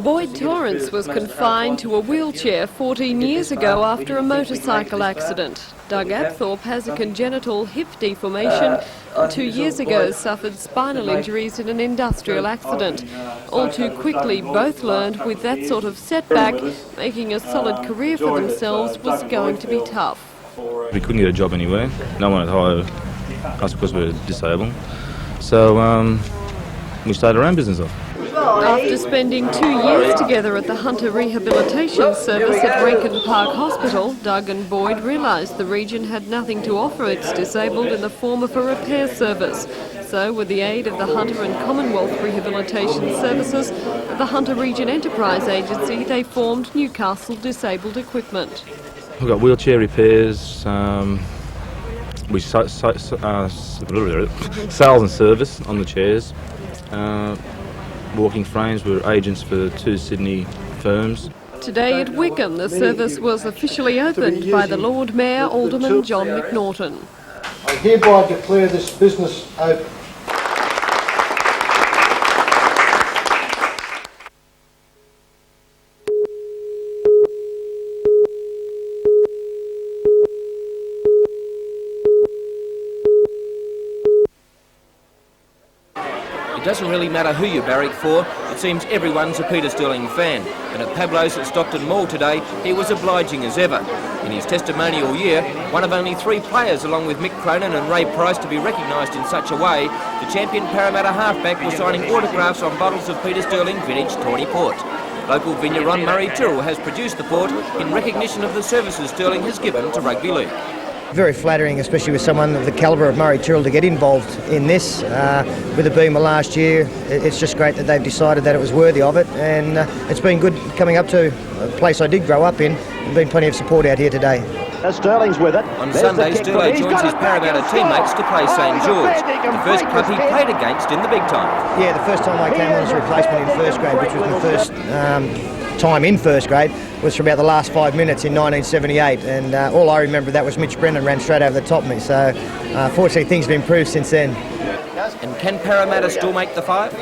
Boyd Torres was confined to a wheelchair 14 years ago after a motorcycle accident. Doug Apthorpe has a congenital hip deformation and 2 years ago suffered spinal injuries in an industrial accident. All too quickly, both learned with that sort of setback, making a solid career for themselves was going to be tough. We couldn't get a job anywhere. No one had hired us because we were disabled. So we started our own business off. After spending 2 years together at the Hunter Rehabilitation Service at Rankin Park Hospital, Doug and Boyd realised the region had nothing to offer its disabled in the form of a repair service. So, with the aid of the Hunter and Commonwealth Rehabilitation Services and the Hunter Region Enterprise Agency, they formed Newcastle Disabled Equipment. We've got wheelchair repairs, we sales and service on the chairs. Walking frames, we're agents for 2 Sydney firms. Today at Wickham, the service was officially opened by the Lord Mayor, Alderman John McNaughton. I hereby declare this business open. It doesn't really matter who you barrack for, it seems everyone's a Peter Sterling fan. And at Pablo's at Stockton Mall today, he was obliging as ever. In his testimonial year, one of only 3 players along with Mick Cronin and Ray Price to be recognised in such a way, the champion Parramatta halfback was signing autographs on bottles of Peter Sterling vintage Tawny Port. Local vigneron Murray Tyrrell has produced the port in recognition of the services Sterling has given to rugby league. Very flattering, especially with someone of the calibre of Murray Tyrrell to get involved in this. With it being my last year, it's just great that they've decided that it was worthy of it, and it's been good coming up to a place I did grow up in. There's been plenty of support out here today. Sterling's with it. On Sunday, Sterlo joins his Parramatta teammates to play St George, the first club he played against in the big time. Yeah, the first time I came on as a replacement in first grade, which was my first time in first grade, was for about the last 5 minutes in 1978, and all I remember of that was Mitch Brennan ran straight over the top of me, so fortunately things have improved since then. And can Parramatta still make the 5?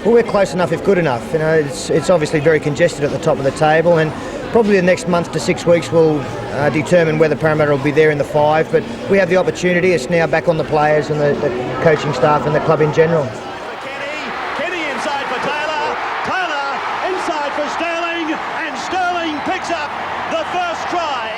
Well, we're close enough if good enough. You know, it's obviously very congested at the top of the table, and probably the next month to 6 weeks will determine whether Parramatta will be there in the 5, but we have the opportunity. It's now back on the players and the coaching staff and the club in general. Kenny inside for Taylor. Taylor inside for Sterling, and Sterling picks up the first try.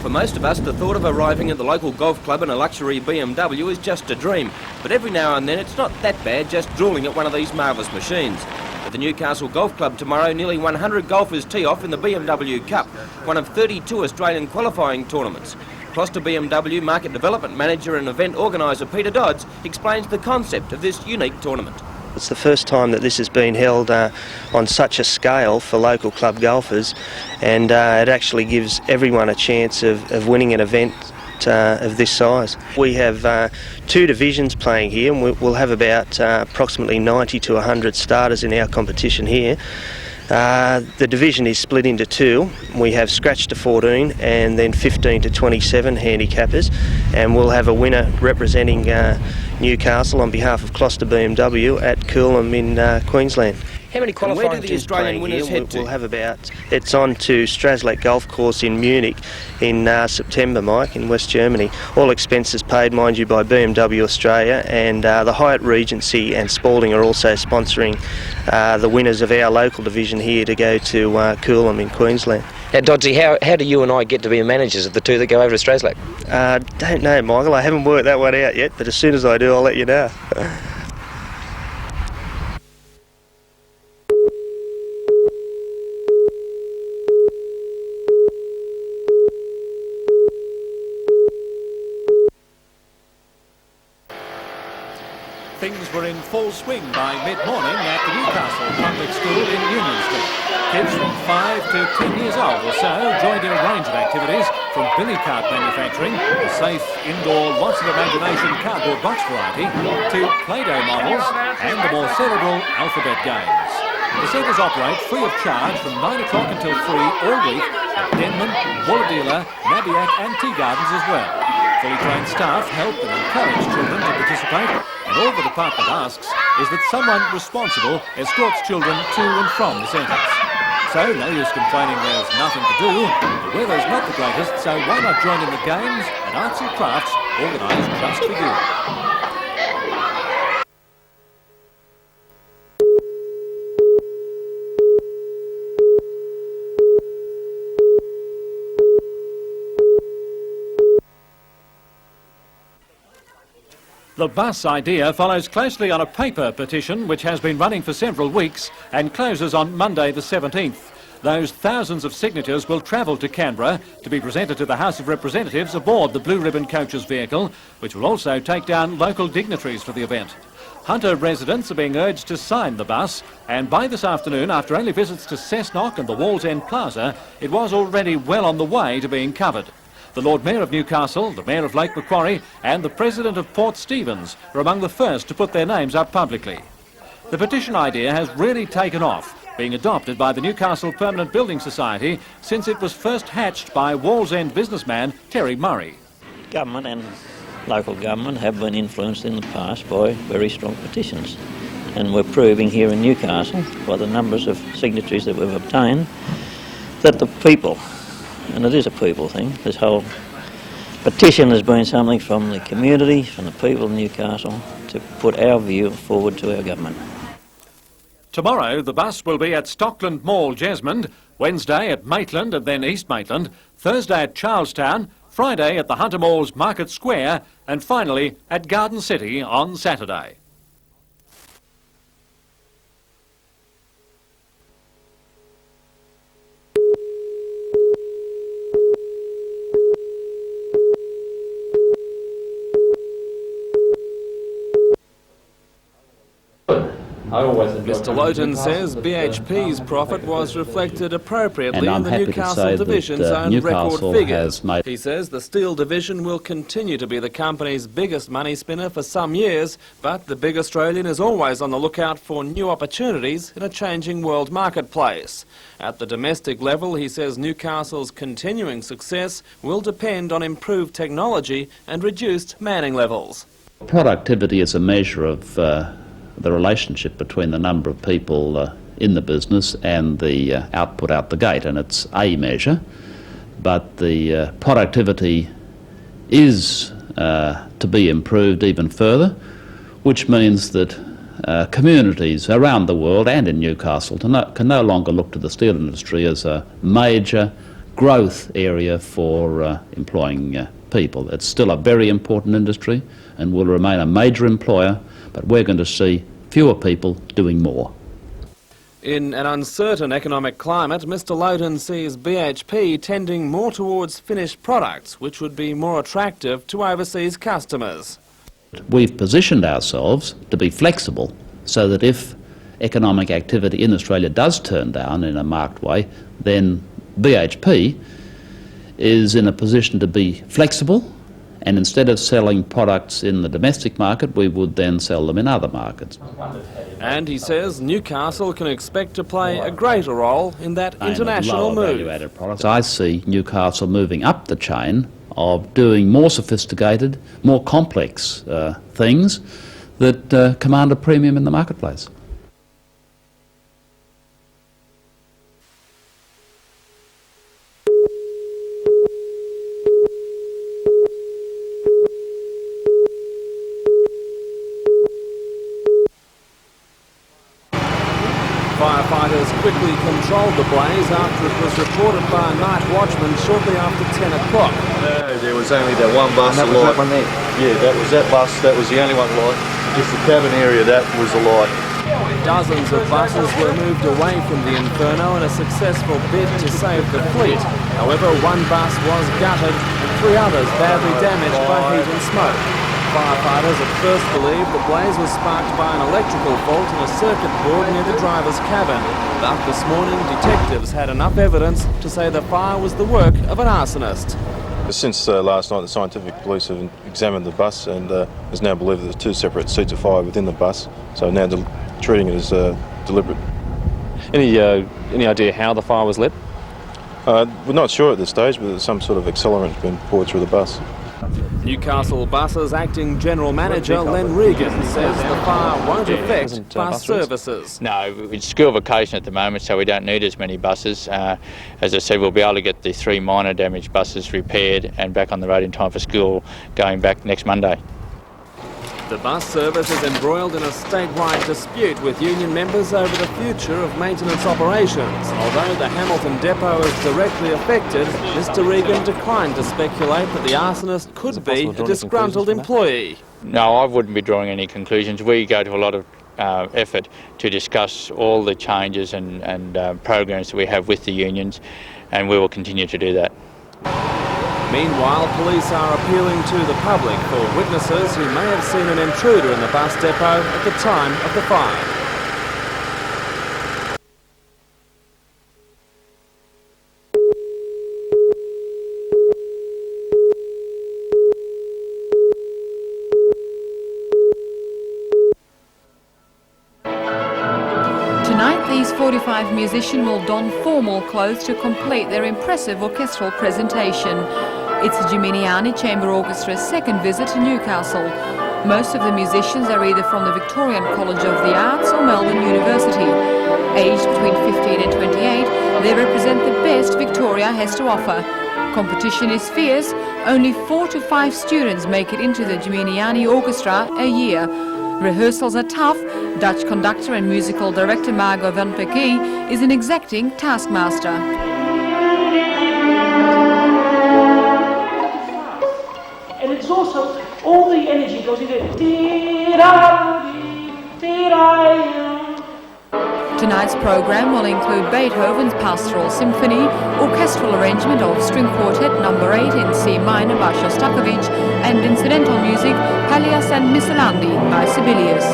For most of us, the thought of arriving at the local golf club in a luxury BMW is just a dream. But every now and then it's not that bad just drooling at one of these marvellous machines. At the Newcastle Golf Club tomorrow, nearly 100 golfers tee off in the BMW Cup, one of 32 Australian qualifying tournaments. Gloucester BMW Market Development Manager and event organiser Peter Dodds explains the concept of this unique tournament. It's the first time that this has been held on such a scale for local club golfers, and it actually gives everyone a chance of winning an event of this size. We have 2 divisions playing here, and we'll have about approximately 90 to 100 starters in our competition here. The division is split into 2. We have scratch to 14 and then 15 to 27 handicappers, and we'll have a winner representing Newcastle on behalf of Gloucester BMW at Coolum in Queensland. How many qualifying teams Australian winners head to? We'll have it's on to Straslak Golf Course in Munich in September, Mike, in West Germany. All expenses paid, mind you, by BMW Australia, and the Hyatt Regency and Spalding are also sponsoring the winners of our local division here to go to Coolum in Queensland. Now, Dodsy, how do you and I get to be managers of the 2 that go over to Straslak? Don't know, Michael. I haven't worked that one out yet, but as soon as I do, I'll let you know. Things were in full swing by mid-morning at the Newcastle Public School in Union Street. Kids from 5 to 10 years old or so joined in a range of activities, from billy cart manufacturing, a safe indoor lots of imagination cardboard box variety, to Play-Doh models and the more cerebral alphabet games. The centres operate free of charge from 9 o'clock until 3 all week at Denman, Woolloomooloo, Nabiac and Tea Gardens as well. Fully trained staff help and encourage children to participate, and all the department asks is that someone responsible escorts children to and from the centres. So no use complaining there's nothing to do. The weather's not the greatest, so why not join in the games and arts and crafts organised just for you. The bus idea follows closely on a paper petition which has been running for several weeks and closes on Monday the 17th. Those thousands of signatures will travel to Canberra to be presented to the House of Representatives aboard the Blue Ribbon Coaches vehicle, which will also take down local dignitaries for the event. Hunter residents are being urged to sign the bus, and by this afternoon, after only visits to Cessnock and the Walls End Plaza, it was already well on the way to being covered. The Lord Mayor of Newcastle, the Mayor of Lake Macquarie and the President of Port Stephens were among the first to put their names up publicly. The petition idea has really taken off, being adopted by the Newcastle Permanent Building Society since it was first hatched by Walls End businessman Terry Murray. Government and local government have been influenced in the past by very strong petitions, and we're proving here in Newcastle by the numbers of signatories that we've obtained that the people, and it is a people thing, this whole petition has been something from the community, from the people of Newcastle, to put our view forward to our government. Tomorrow the bus will be at Stockland Mall, Jesmond, Wednesday at Maitland and then East Maitland, Thursday at Charlestown, Friday at the Hunter Mall's Market Square and finally at Garden City on Saturday. Mr Lowton says BHP's profit was reflected appropriately in the Newcastle Division's own record figures. He says the steel division will continue to be the company's biggest money spinner for some years, but the big Australian is always on the lookout for new opportunities in a changing world marketplace. At the domestic level, he says Newcastle's continuing success will depend on improved technology and reduced manning levels. Productivity is a measure of the relationship between the number of people in the business and the output out the gate, and it's a measure, but the productivity is to be improved even further, which means that communities around the world and in Newcastle can no longer look to the steel industry as a major growth area for employing people. It's still a very important industry and will remain a major employer, but we're going to see fewer people doing more. In an uncertain economic climate, Mr Lowton sees BHP tending more towards finished products, which would be more attractive to overseas customers. We've positioned ourselves to be flexible so that if economic activity in Australia does turn down in a marked way, then BHP is in a position to be flexible, and instead of selling products in the domestic market, we would then sell them in other markets. And he says Newcastle can expect to play a greater role in that international move. I see Newcastle moving up the chain of doing more sophisticated, more complex things that command a premium in the marketplace. Firefighters quickly controlled the blaze after it was reported by a night watchman shortly after 10 o'clock. No, there was only that one bus alight. That one there? Yeah, that was that bus, that was the only one alight. Just the cabin area, that was alight. Dozens of buses were moved away from the inferno in a successful bid to save the fleet. However, one bus was gutted and 3 others badly damaged by heat and smoke. Firefighters at first believed the blaze was sparked by an electrical fault in a circuit board near the driver's cabin. But this morning, detectives had enough evidence to say the fire was the work of an arsonist. Since last night, the scientific police have examined the bus and has now believed there's 2 separate seats of fire within the bus, so now treating it as deliberate. Any idea how the fire was lit? We're not sure at this stage, but there's some sort of accelerant been poured through the bus. Newcastle Buses Acting General Manager Len Regan says the fire won't affect bus services. No, it's school vacation at the moment, so we don't need as many buses. As I said, we'll be able to get the 3 minor damaged buses repaired and back on the road in time for school going back next Monday. The bus service is embroiled in a statewide dispute with union members over the future of maintenance operations. Although the Hamilton depot is directly affected, Mr Regan declined to speculate that the arsonist could be a disgruntled employee. No, I wouldn't be drawing any conclusions. We go to a lot of effort to discuss all the changes and programs that we have with the unions, and we will continue to do that. Meanwhile, police are appealing to the public for witnesses who may have seen an intruder in the bus depot at the time of the fire. Tonight, these 45 musicians will don formal clothes to complete their impressive orchestral presentation. It's Giminiani Chamber Orchestra's second visit to Newcastle. Most of the musicians are either from the Victorian College of the Arts or Melbourne University. Aged between 15 and 28, they represent the best Victoria has to offer. Competition is fierce. Only 4 to 5 students make it into the Giminiani Orchestra a year. Rehearsals are tough. Dutch conductor and musical director Margot van Perkie is an exacting taskmaster. And it's also, all the energy goes into Tonight's program will include Beethoven's Pastoral Symphony, orchestral arrangement of String Quartet No. 8 in C minor by Shostakovich, and incidental music Pallias and Miscellandi by Sibelius.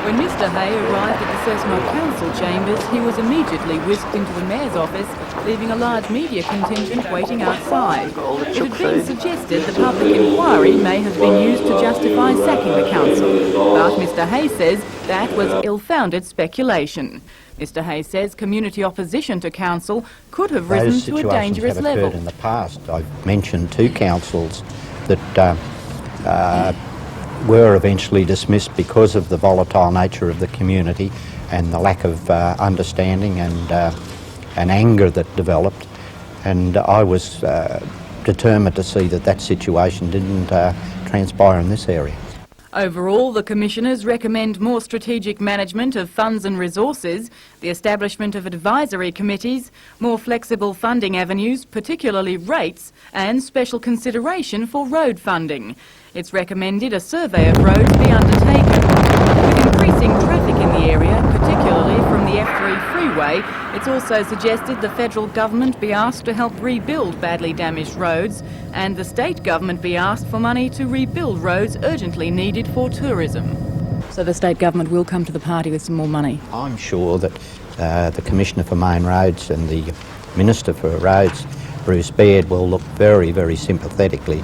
When Mr Hay arrived at the Cessnock Council chambers, he was immediately whisked into the Mayor's office, leaving a large media contingent waiting outside. It had been suggested the public inquiry may have been used to justify sacking the council, but Mr Hay says that was ill-founded speculation. Mr Hay says community opposition to council could have risen to a dangerous level. Occurred in the past. I've mentioned 2 councils that were eventually dismissed because of the volatile nature of the community and the lack of understanding and anger that developed. And I was determined to see that that situation didn't transpire in this area. Overall, the Commissioners recommend more strategic management of funds and resources, the establishment of advisory committees, more flexible funding avenues, particularly rates, and special consideration for road funding. It's recommended a survey of roads be undertaken. With increasing traffic in the area, particularly from the F3 freeway, it's also suggested the federal government be asked to help rebuild badly damaged roads, and the state government be asked for money to rebuild roads urgently needed for tourism. So the state government will come to the party with some more money? I'm sure that the Commissioner for Main Roads and the Minister for Roads, Bruce Baird, will look very, very sympathetically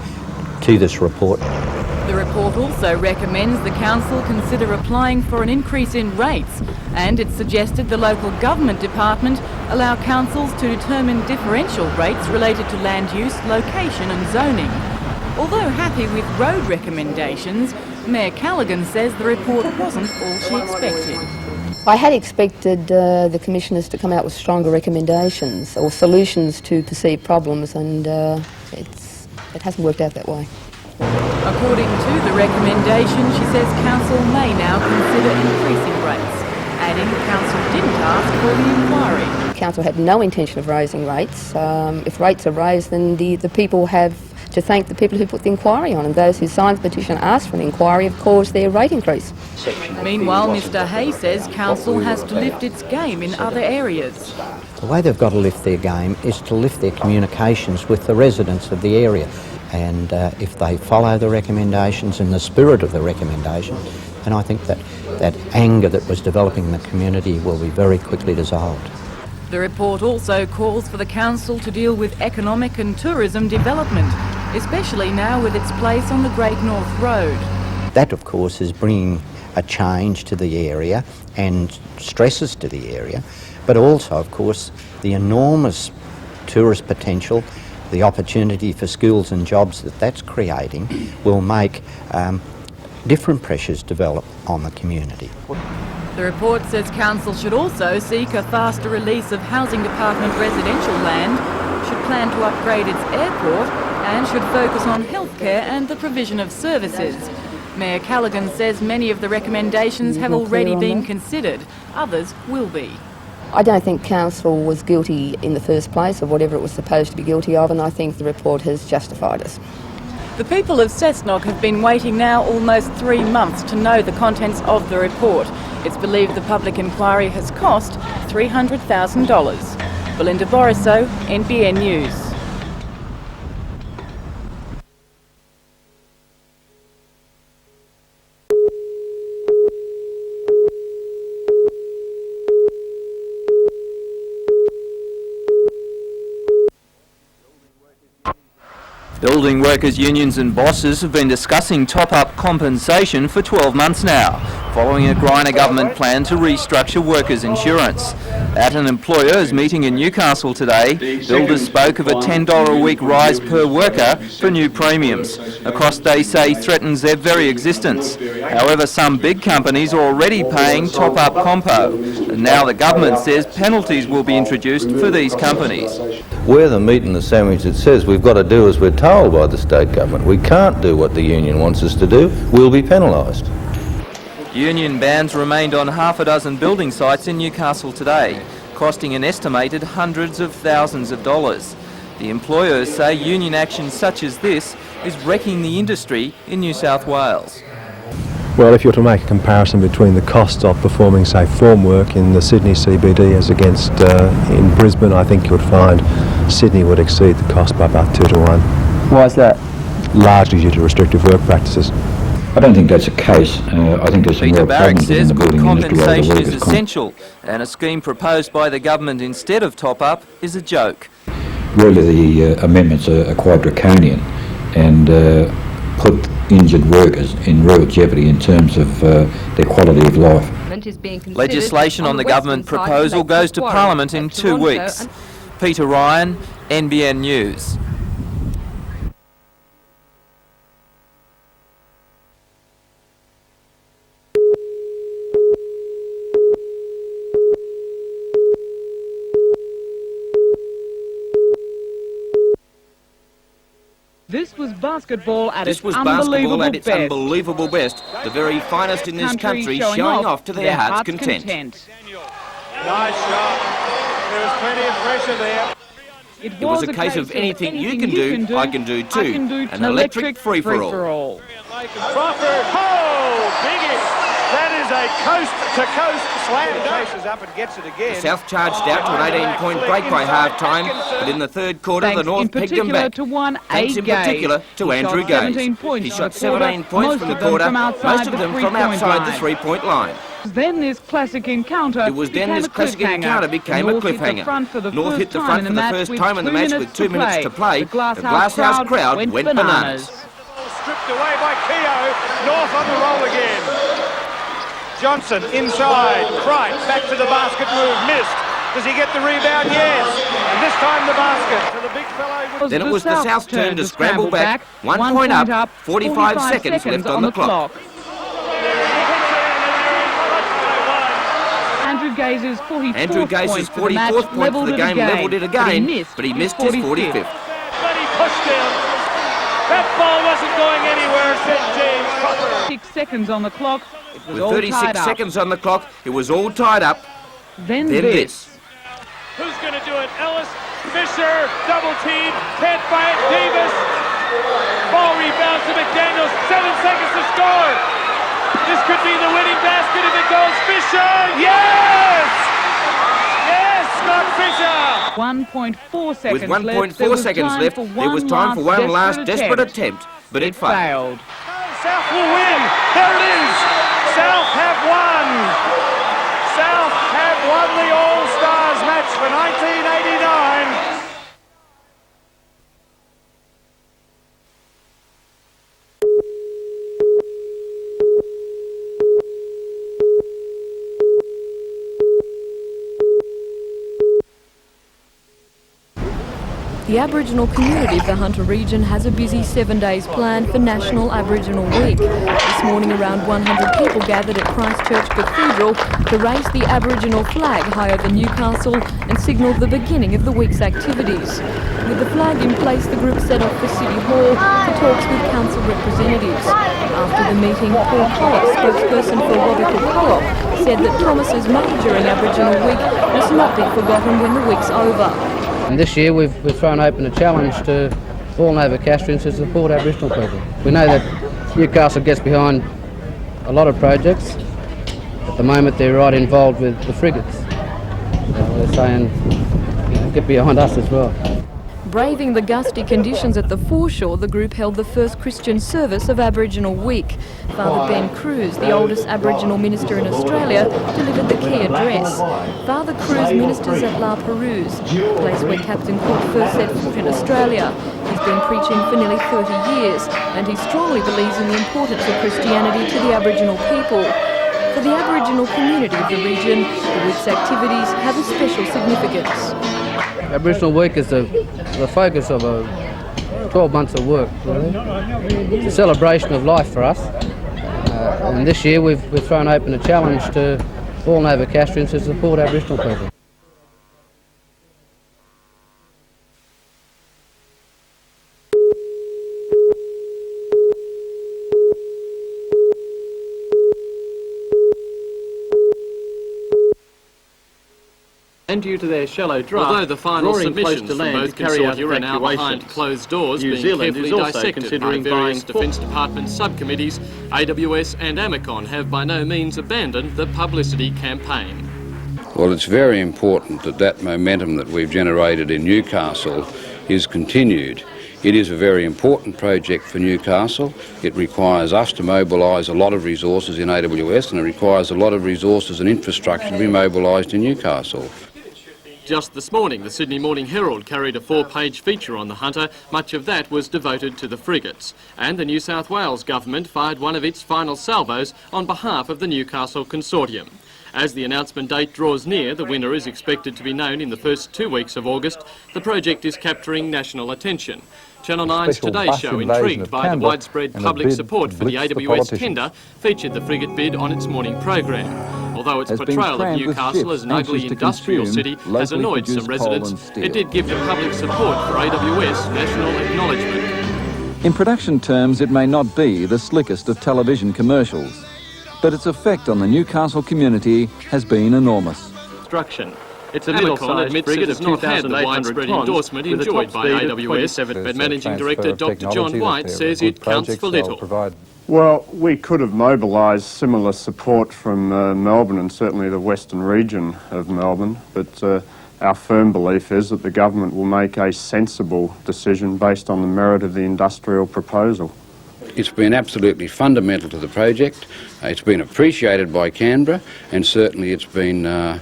to this report. The report also recommends the council consider applying for an increase in rates, and it suggested the local government department allow councils to determine differential rates related to land use, location and zoning. Although happy with road recommendations, Mayor Callaghan says the report wasn't all she expected. I had expected the Commissioners to come out with stronger recommendations or solutions to perceived problems, and it hasn't worked out that way. According to the recommendation, she says council may now consider increasing rates, adding the council didn't ask for the inquiry. Council had no intention of raising rates. If rates are raised, then the people have to thank the people who put the inquiry on, and those who signed the petition asked for an inquiry have caused their rate increase. Meanwhile, Mr Hay says council has to lift its game in other areas. The way they've got to lift their game is to lift their communications with the residents of the area, and if they follow the recommendations in the spirit of the recommendation, then I think that that anger that was developing in the community will be very quickly dissolved. The report also calls for the council to deal with economic and tourism development, especially now with its place on the Great North Road. That, of course, is bringing a change to the area and stresses to the area, but also, of course, the enormous tourist potential, the opportunity for schools and jobs that that's creating will make different pressures develop on the community. The report says council should also seek a faster release of housing department residential land, should plan to upgrade its airport, and should focus on healthcare and the provision of services. Mayor Callaghan says many of the recommendations have already been considered. Others will be. I don't think council was guilty in the first place of whatever it was supposed to be guilty of, and I think the report has justified us. The people of Cessnock have been waiting now almost 3 months to know the contents of the report. It's believed the public inquiry has cost $300,000. Belinda Borissow, NBN News. Building workers' unions and bosses have been discussing top-up compensation for 12 months now, following a Greiner government plan to restructure workers' insurance. At an employers' meeting in Newcastle today, builders spoke of a $10 a week rise per worker for new premiums, a cost they say threatens their very existence. However, some big companies are already paying top-up compo, and now the government says penalties will be introduced for these companies. We're the meat and the sandwich that says we've got to do as we're told by the state government. We can't do what the union wants us to do. We'll be penalised. Union bans remained on half a dozen building sites in Newcastle today, costing an estimated hundreds of thousands of dollars. The employers say union action such as this is wrecking the industry in New South Wales. Well, if you're to make a comparison between the costs of performing, say, form work in the Sydney CBD as against in Brisbane, I think you'd find Sydney would exceed the cost by about 2 to 1. Why is that? Largely due to restrictive work practices. I don't think that's the case. I think there's some real problems in the building industry. Compensation is essential, and a scheme proposed by the government instead of top-up is a joke. Really, the amendments are quite draconian and put injured workers in real jeopardy in terms of their quality of life. Legislation on the government proposal goes to Parliament in 2 weeks. Peter Ryan, NBN News. This was basketball at its unbelievable best. The very finest in this country showing off to their heart's content. Nice shot. There was plenty of pressure there. It was a case of anything you can do, I can do too. An electric free-for-all. Crawford, biggie! That is a coast-to-coast slam. Chases up and gets it again. The South charged out to an 18-point break by half-time, but in the third quarter the North pegged them back. Thanks in particular to Andrew Gaze. He shot 17 points from the quarter, most of them from outside the three-point line. Then this classic encounter became a cliffhanger. North hit the front for the first time in the match with 2 minutes to play. The Glasshouse crowd went bananas. Stripped away by Keogh. North on the roll again. Johnson inside. Cripe back to the basket move. Missed. Does he get the rebound? Yes. And this time the basket. So the big fellow. Then it was the South's turn to scramble back. 1 point up. 45 seconds left on the clock. Andrew Gaze's 44th point for the game levelled it again, but he missed his 45th. But he pushed down. That ball wasn't going anywhere, said James Cropper. 6 seconds on the clock. With 36 seconds on the clock, it was all tied up. Then this. Who's going to do it? Ellis, Fisher, double team, head by Davis. Ball rebounds to McDaniels, 7 seconds to score. This could be the winning basket if it goes. Fisher, yes! Yes, Scott Fisher! 1.4 seconds With 1.4 seconds left, there was time for one last desperate attempt, but it failed. South will win. There it is. South have won. South have won the All-Stars match for 1989. The Aboriginal community of the Hunter region has a busy 7 days planned for National Aboriginal Week. This morning around 100 people gathered at Christchurch Cathedral to raise the Aboriginal flag high over Newcastle and signal the beginning of the week's activities. With the flag in place, the group set off for City Hall for talks with council representatives. After the meeting, Paul Collis, spokesperson for Wabikal Co-op, said that promises made during Aboriginal Week must not be forgotten when the week's over. And this year we've thrown open a challenge to all Novocastrians to support Aboriginal people. We know that Newcastle gets behind a lot of projects. At the moment they're right involved with the frigates. They're saying, you know, get behind us as well. Braving the gusty conditions at the foreshore, the group held the first Christian service of Aboriginal Week. Father Ben Cruz, the oldest Aboriginal minister in Australia, delivered the key address. Father Cruz ministers at La Perouse, the place where Captain Cook first set foot in Australia. He's been preaching for nearly 30 years, and he strongly believes in the importance of Christianity to the Aboriginal people. For the Aboriginal community of the region, the week's activities have a special significance. Aboriginal Week is the focus of 12 months of work, really. It's a celebration of life for us. And this year we've thrown open a challenge to all Novocastrians to support Aboriginal people. And due to their shallow draft, although the final submissions from both consortia are now behind closed doors, New being Zealand carefully is also dissected considering by various buying Defence Department subcommittees, AWS and Amicon have by no means abandoned the publicity campaign. Well, it's very important that that momentum that we've generated in Newcastle is continued. It is a very important project for Newcastle. It requires us to mobilise a lot of resources in AWS, and it requires a lot of resources and infrastructure to be mobilised in Newcastle. Just this morning, the Sydney Morning Herald carried a 4-page feature on the Hunter. Much of that was devoted to the frigates. And the New South Wales government fired one of its final salvos on behalf of the Newcastle consortium. As the announcement date draws near, the winner is expected to be known in the first 2 weeks of August. The project is capturing national attention. Channel 9's Today Show, intrigued by the widespread public support for the AWS tender, featured the frigate bid on its morning programme. Although its portrayal of Newcastle as an ugly industrial city has annoyed some residents, it did give the public support for AWS national acknowledgement. In production terms, it may not be the slickest of television commercials, but its effect on the Newcastle community has been enormous. Construction. It's a middle-sized frigate that has not had the widespread endorsement enjoyed by AWS, but Managing Director Dr. John White says it counts for little. Well, we could have mobilised similar support from Melbourne and certainly the western region of Melbourne, but our firm belief is that the government will make a sensible decision based on the merit of the industrial proposal. It's been absolutely fundamental to the project. It's been appreciated by Canberra, and certainly it's been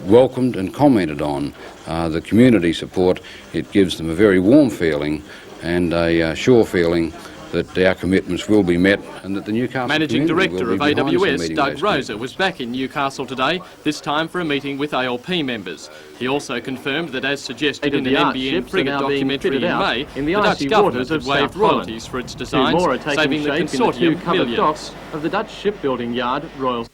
welcomed and commented on. The community support, it gives them a very warm feeling and a sure feeling that our commitments will be met and that the Newcastle Managing Director of AWS, Doug Rosa, week. was back in Newcastle today, this time for a meeting with ALP members. He also confirmed that, as suggested in an NBN frigate documentary in May, the Dutch government had waived royalties for its designs, saving the consortium millions. Of the Dutch shipbuilding yard, Royal